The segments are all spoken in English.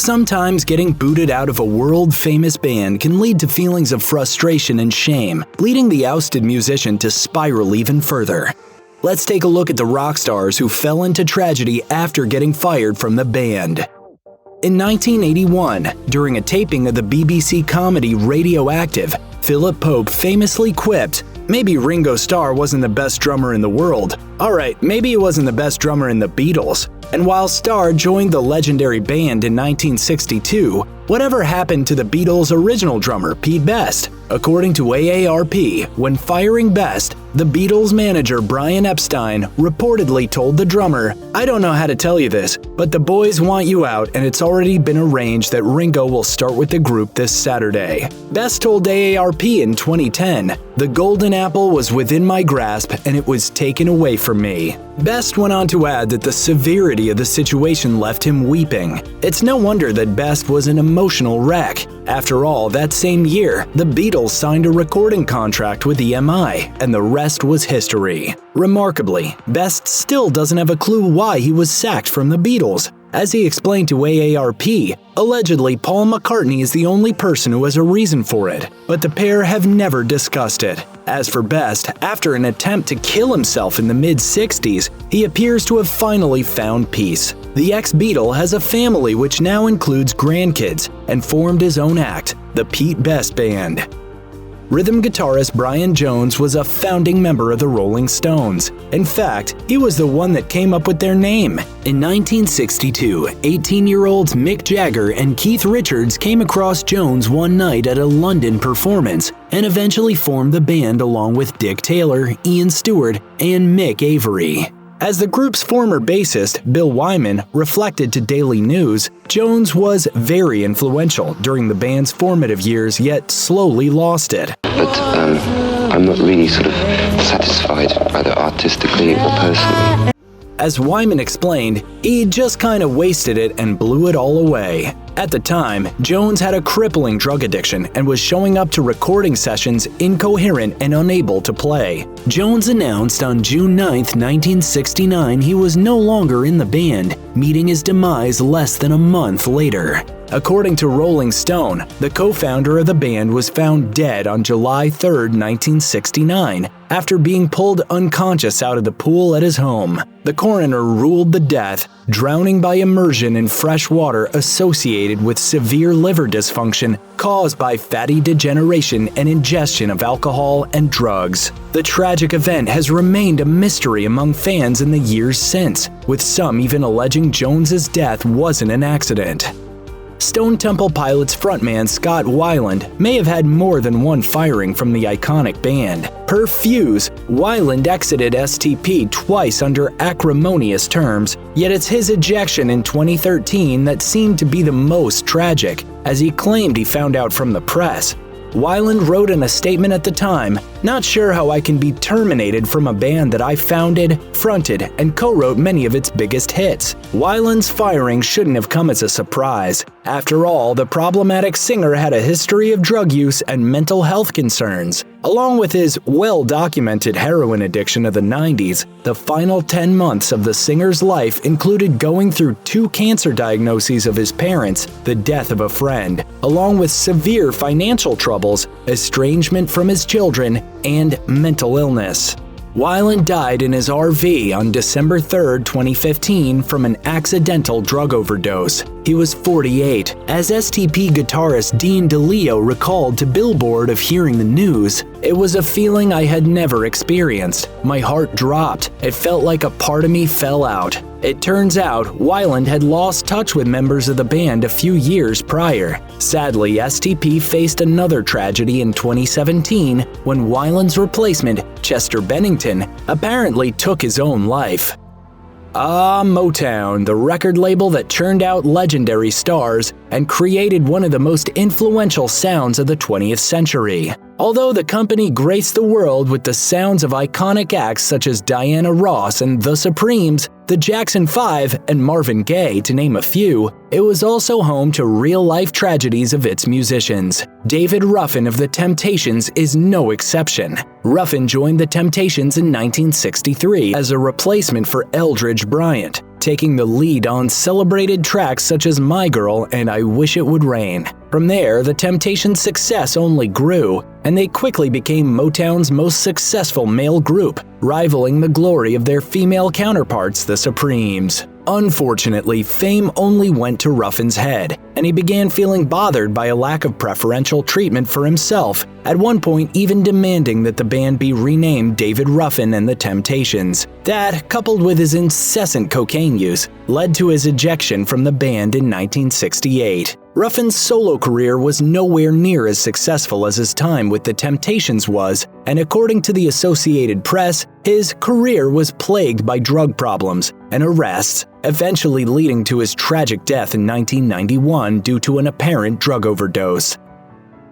sometimes getting booted out of a world-famous band can lead to feelings of frustration and shame, leading the ousted musician to spiral even further. Let's take a look at the rock stars who fell into tragedy after getting fired from the band. In 1981, during a taping of the BBC comedy Radioactive, Philip Pope famously quipped, "Maybe Ringo Starr wasn't the best drummer in the world. Alright, maybe he wasn't the best drummer in the Beatles." And while Starr joined the legendary band in 1962, whatever happened to the Beatles' original drummer, Pete Best? According to AARP, when firing Best, the Beatles' manager Brian Epstein reportedly told the drummer, "I don't know how to tell you this, but the boys want you out and it's already been arranged that Ringo will start with the group this Saturday." Best told AARP in 2010, "The golden apple was within my grasp and it was taken away from me." Best went on to add that the severity of the situation left him weeping. It's no wonder that Best was an emotional wreck. After all, that same year, the Beatles signed a recording contract with EMI, and the rest was history. Remarkably, Best still doesn't have a clue why he was sacked from the Beatles. As he explained to AARP, allegedly Paul McCartney is the only person who has a reason for it, but the pair have never discussed it. As for Best, after an attempt to kill himself in the mid-60s, he appears to have finally found peace. The ex-Beatle has a family which now includes grandkids and formed his own act, the Pete Best Band. Rhythm guitarist Brian Jones was a founding member of the Rolling Stones. In fact, he was the one that came up with their name. In 1962, 18-year-olds Mick Jagger and Keith Richards came across Jones one night at a London performance and eventually formed the band along with Dick Taylor, Ian Stewart, and Mick Avery. As the group's former bassist, Bill Wyman, reflected to Daily News, Jones was very influential during the band's formative years, yet slowly lost it. But I'm not really sort of satisfied, either artistically or personally. As Wyman explained, he just kind of wasted it and blew it all away. At the time, Jones had a crippling drug addiction and was showing up to recording sessions incoherent and unable to play. Jones announced on June 9, 1969 he was no longer in the band, meeting his demise less than a month later. According to Rolling Stone, the co-founder of the band was found dead on July 3, 1969, after being pulled unconscious out of the pool at his home. The coroner ruled the death, drowning by immersion in fresh water associated with severe liver dysfunction caused by fatty degeneration and ingestion of alcohol and drugs. The tragic event has remained a mystery among fans in the years since, with some even alleging Jones's death wasn't an accident. Stone Temple Pilots frontman Scott Weiland may have had more than one firing from the iconic band. Per Fuse, Weiland exited STP twice under acrimonious terms, yet it's his ejection in 2013 that seemed to be the most tragic, as he claimed he found out from the press. Weiland wrote in a statement at the time, "Not sure how I can be terminated from a band that I founded, fronted, and co-wrote many of its biggest hits." Weiland's firing shouldn't have come as a surprise. After all, the problematic singer had a history of drug use and mental health concerns. Along with his well-documented heroin addiction of the 90s, the final 10 months of the singer's life included going through 2 cancer diagnoses of his parents, the death of a friend, along with severe financial troubles, estrangement from his children, and mental illness. Weiland died in his RV on December 3, 2015 from an accidental drug overdose. He was 48. As STP guitarist Dean DeLeo recalled to Billboard of hearing the news, "It was a feeling I had never experienced. My heart dropped. It felt like a part of me fell out." It turns out, Weiland had lost touch with members of the band a few years prior. Sadly, STP faced another tragedy in 2017 when Weiland's replacement, Chester Bennington, apparently took his own life. Motown, the record label that churned out legendary stars and created one of the most influential sounds of the 20th century. Although the company graced the world with the sounds of iconic acts such as Diana Ross and The Supremes, the Jackson 5, and Marvin Gaye, to name a few, it was also home to real-life tragedies of its musicians. David Ruffin of The Temptations is no exception. Ruffin joined The Temptations in 1963 as a replacement for Eldridge Bryant. taking the lead on celebrated tracks such as My Girl and I Wish It Would Rain. From there, the Temptations' success only grew, and they quickly became Motown's most successful male group, rivaling the glory of their female counterparts, the Supremes. Unfortunately, fame only went to Ruffin's head, and he began feeling bothered by a lack of preferential treatment for himself, at one point even demanding that the band be renamed David Ruffin and the Temptations. That, coupled with his incessant cocaine use, led to his ejection from the band in 1968. Ruffin's solo career was nowhere near as successful as his time with the Temptations was, and according to the Associated Press, his career was plagued by drug problems and arrests, eventually leading to his tragic death in 1991 due to an apparent drug overdose.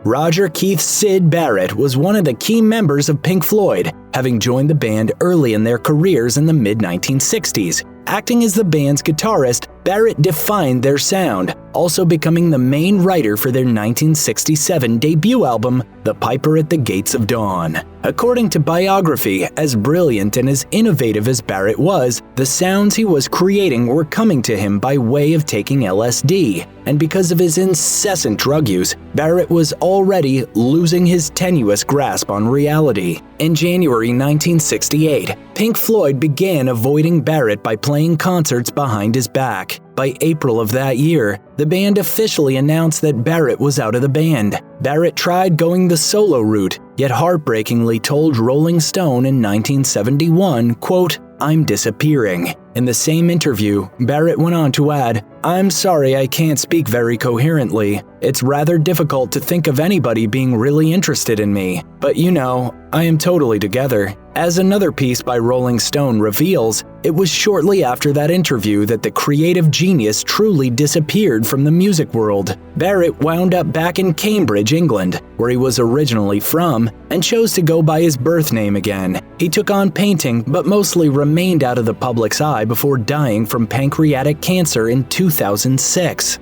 Roger Keith's Syd Barrett was one of the key members of Pink Floyd, having joined the band early in their careers in the mid-1960s. Acting as the band's guitarist, Barrett defined their sound, also becoming the main writer for their 1967 debut album, The Piper at the Gates of Dawn. According to biography, as brilliant and as innovative as Barrett was, the sounds he was creating were coming to him by way of taking LSD, and because of his incessant drug use, Barrett was already losing his tenuous grasp on reality. In January 1968, Pink Floyd began avoiding Barrett by playing concerts behind his back. By April of that year, the band officially announced that Barrett was out of the band. Barrett tried going the solo route, yet heartbreakingly told Rolling Stone in 1971, quote, "I'm disappearing." In the same interview, Barrett went on to add, "I'm sorry I can't speak very coherently. It's rather difficult to think of anybody being really interested in me. But you know, I am totally together." As another piece by Rolling Stone reveals, it was shortly after that interview that the creative genius truly disappeared from the music world. Barrett wound up back in Cambridge, England, where he was originally from, and chose to go by his birth name again. He took on painting, but mostly remained out of the public's eye before dying from pancreatic cancer in 2006.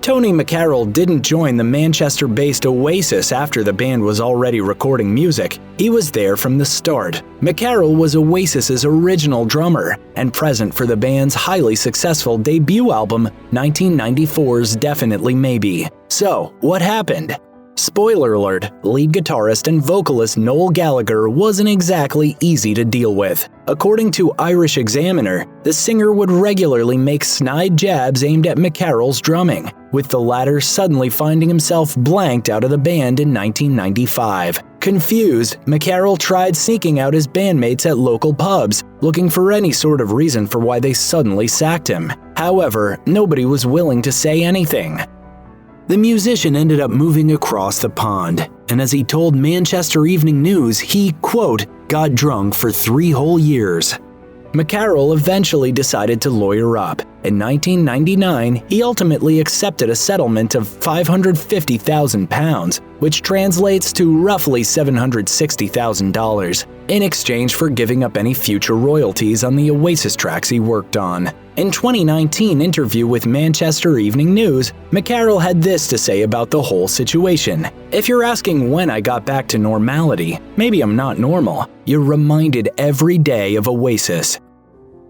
Tony McCarroll didn't join the Manchester-based Oasis after the band was already recording music. He was there from the start. McCarroll was Oasis's original drummer and present for the band's highly successful debut album, 1994's Definitely Maybe. So, what happened? Spoiler alert, lead guitarist and vocalist Noel Gallagher wasn't exactly easy to deal with. According to Irish Examiner, the singer would regularly make snide jabs aimed at McCarroll's drumming, with the latter suddenly finding himself blanked out of the band in 1995. Confused, McCarroll tried seeking out his bandmates at local pubs, looking for any sort of reason for why they suddenly sacked him. However, nobody was willing to say anything. The musician ended up moving across the pond, and as he told Manchester Evening News, he, quote, got drunk for 3 whole years. McCarroll eventually decided to lawyer up. In 1999, he ultimately accepted a settlement of £550,000, which translates to roughly $760,000, in exchange for giving up any future royalties on the Oasis tracks he worked on. In 2019 interview with Manchester Evening News, McCarroll had this to say about the whole situation. "If you're asking when I got back to normality, maybe I'm not normal. You're reminded every day of Oasis."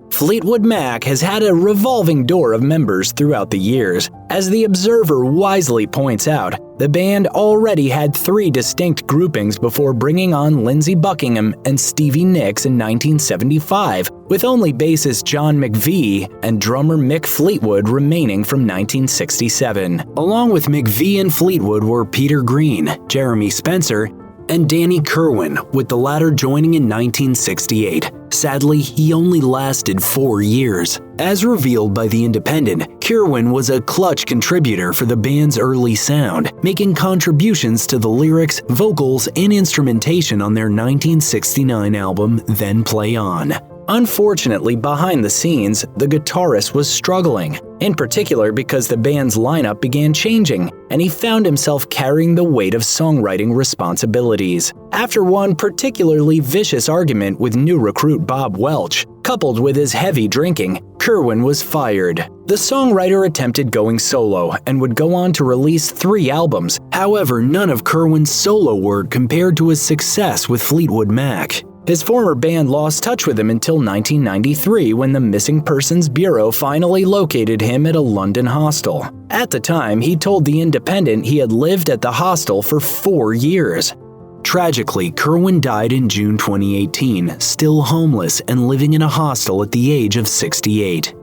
Fleetwood Mac has had a revolving door of members throughout the years. As The Observer wisely points out, the band already had 3 distinct groupings before bringing on Lindsey Buckingham and Stevie Nicks in 1975, with only bassist John McVie and drummer Mick Fleetwood remaining from 1967. Along with McVie and Fleetwood were Peter Green, Jeremy Spencer, and Danny Kirwan, with the latter joining in 1968. Sadly, he only lasted 4 years. As revealed by The Independent, Kirwan was a clutch contributor for the band's early sound, making contributions to the lyrics, vocals, and instrumentation on their 1969 album, Then Play On. Unfortunately, behind the scenes, the guitarist was struggling, in particular because the band's lineup began changing, and he found himself carrying the weight of songwriting responsibilities. After one particularly vicious argument with new recruit Bob Welch, coupled with his heavy drinking, Kirwan was fired. The songwriter attempted going solo and would go on to release 3 albums. However, none of Kirwan's solo work compared to his success with Fleetwood Mac. His former band lost touch with him until 1993 when the Missing Persons Bureau finally located him at a London hostel. At the time, he told The Independent he had lived at the hostel for 4 years. Tragically, Kirwan died in June 2018, still homeless and living in a hostel at the age of 68.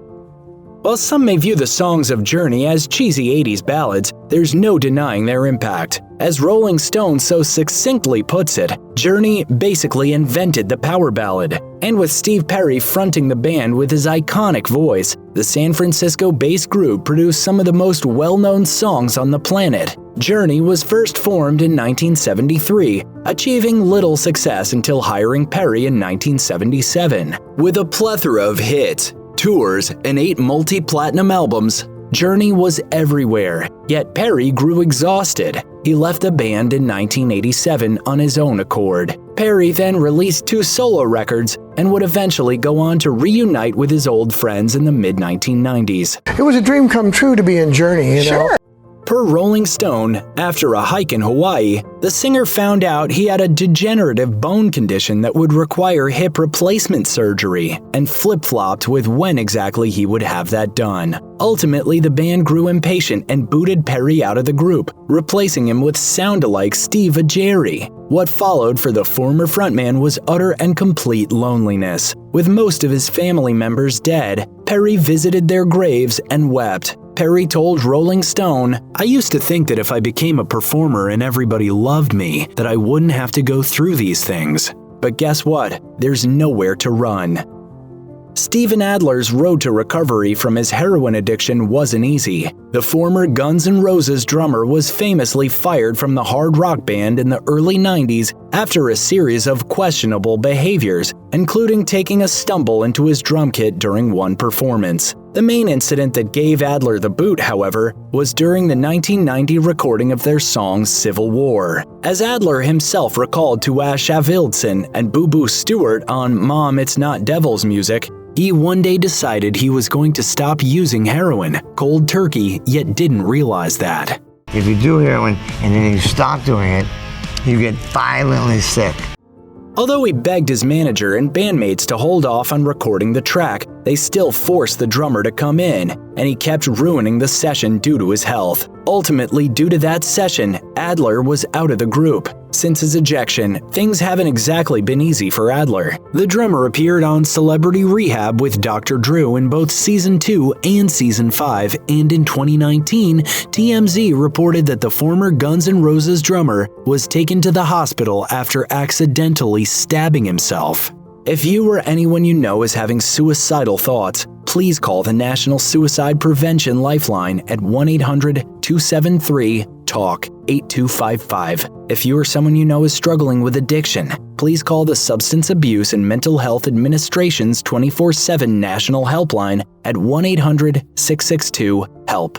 While some may view the songs of Journey as cheesy 80s ballads, there's no denying their impact. As Rolling Stone so succinctly puts it, Journey basically invented the power ballad. And with Steve Perry fronting the band with his iconic voice, the San Francisco-based group produced some of the most well-known songs on the planet. Journey was first formed in 1973, achieving little success until hiring Perry in 1977. With a plethora of hits, tours, and 8 multi-platinum albums, Journey was everywhere, yet Perry grew exhausted. He left the band in 1987 on his own accord. Perry then released 2 solo records and would eventually go on to reunite with his old friends in the mid-1990s. It was a dream come true to be in Journey, you know? Per Rolling Stone, after a hike in Hawaii, the singer found out he had a degenerative bone condition that would require hip replacement surgery, and flip-flopped with when exactly he would have that done. Ultimately, the band grew impatient and booted Perry out of the group, replacing him with sound-alike Steve Ajeri. What followed for the former frontman was utter and complete loneliness. With most of his family members dead, Perry visited their graves and wept. Perry told Rolling Stone, "I used to think that if I became a performer and everybody loved me, that I wouldn't have to go through these things. But guess what? There's nowhere to run." Steven Adler's road to recovery from his heroin addiction wasn't easy. The former Guns N' Roses drummer was famously fired from the hard rock band in the early 90s after a series of questionable behaviors, including taking a stumble into his drum kit during one performance. The main incident that gave Adler the boot, however, was during the 1990 recording of their song Civil War. As Adler himself recalled to Ash Avildsen and Boo Boo Stewart on Mom, It's Not Devil's Music, he one day decided he was going to stop using heroin, cold turkey, yet didn't realize that. If you do heroin and then you stop doing it, you get violently sick. Although he begged his manager and bandmates to hold off on recording the track, they still forced the drummer to come in, and he kept ruining the session due to his health. Ultimately, due to that session, Adler was out of the group. Since his ejection, things haven't exactly been easy for Adler. The drummer appeared on Celebrity Rehab with Dr. Drew in both Season 2 and Season 5, and in 2019, TMZ reported that the former Guns N' Roses drummer was taken to the hospital after accidentally stabbing himself. If you or anyone you know is having suicidal thoughts, please call the National Suicide Prevention Lifeline at 1-800-273-TALK 8255. If you or someone you know is struggling with addiction, please call the Substance Abuse and Mental Health Administration's 24/7 National Helpline at 1-800-662-HELP.